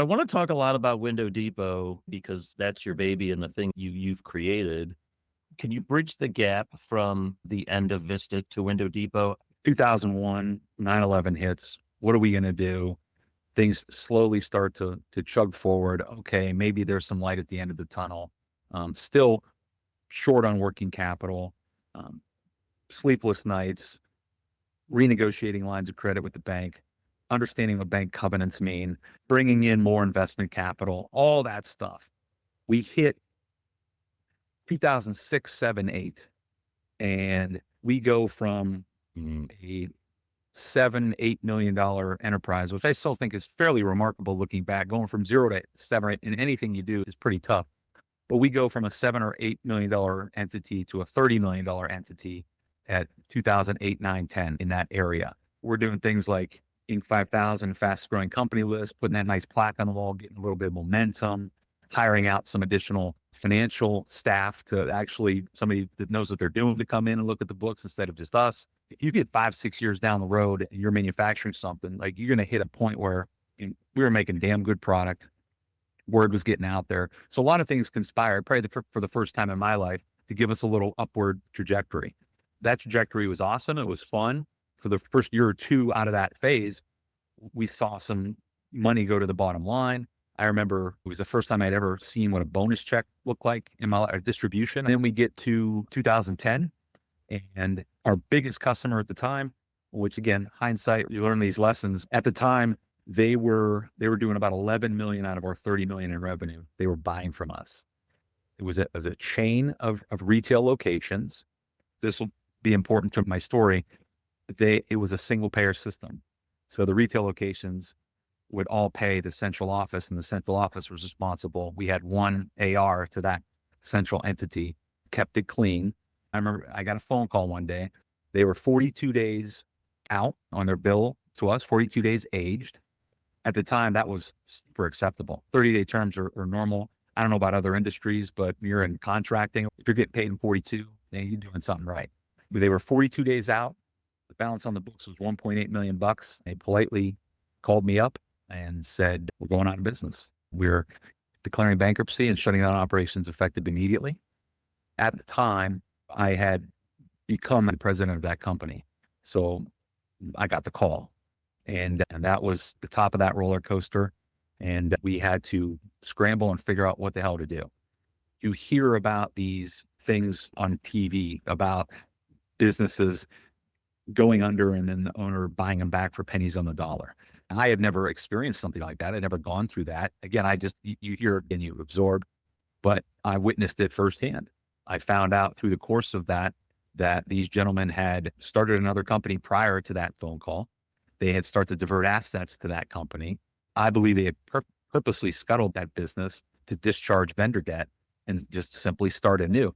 I want to talk a lot about Window Depot because that's your baby and the thing you've created. Can you bridge the gap from the end of Vista to Window Depot? 2001, 9/11 hits. What are we going to do? Things slowly start to chug forward. Okay, maybe there's some light at the end of the tunnel. Still short on working capital, um, sleepless nights, renegotiating lines of credit with the bank, understanding what bank covenants mean, bringing in more investment capital, all that stuff. We hit 2006, 7, 8, and we go from a $7, $8 million enterprise, which I still think is fairly remarkable looking back. Going from 0 to 7 or 8 in anything you do is pretty tough. But we go from a $7 or $8 million entity to a $30 million entity at 2008, 9, 10 in that area. We're doing things like Inc. 5000, fast growing company list, putting that nice plaque on the wall, getting a little bit of momentum, hiring out some additional financial staff to actually somebody that knows what they're doing to come in and look at the books instead of just us. If you get 5, 6 years down the road and you're manufacturing something, like you're going to hit a point where we were making damn good product. Word was getting out there. So a lot of things conspired, probably for the first time in my life, to give us a little upward trajectory. That trajectory was awesome. It was fun. For the first year or two out of that phase, we saw some money go to the bottom line. I remember it was the first time I'd ever seen what a bonus check looked like in my distribution. And then we get to 2010, and our biggest customer at the time, which again, hindsight, you learn these lessons. At the time, they were doing about 11 million out of our 30 million in revenue. They were buying from us. It was a chain of retail locations. This will be important to my story. It was a single payer system. So the retail locations would all pay the central office, and the central office was responsible. We had one AR to that central entity, kept it clean. I remember I got a phone call one day. They were 42 days out on their bill to us, 42 days aged. At the time, that was super acceptable. 30-day terms are normal. I don't know about other industries, but you're in contracting. If you're getting paid in 42, then you're doing something right. But they were 42 days out. The balance on the books was 1.8 million bucks. They politely called me up and said, "We're going out of business. We're declaring bankruptcy and shutting down operations effective immediately." At the time, I had become the president of that company. So I got the call, and that was the top of that roller coaster. And we had to scramble and figure out what the hell to do. You hear about these things on TV about businesses going under and then the owner buying them back for pennies on the dollar. I had never experienced something like that. I'd never gone through that. Again, you hear it and you absorb, but I witnessed it firsthand. I found out through the course of that these gentlemen had started another company prior to that phone call. They had started to divert assets to that company. I believe they had purposely scuttled that business to discharge vendor debt and just simply start anew.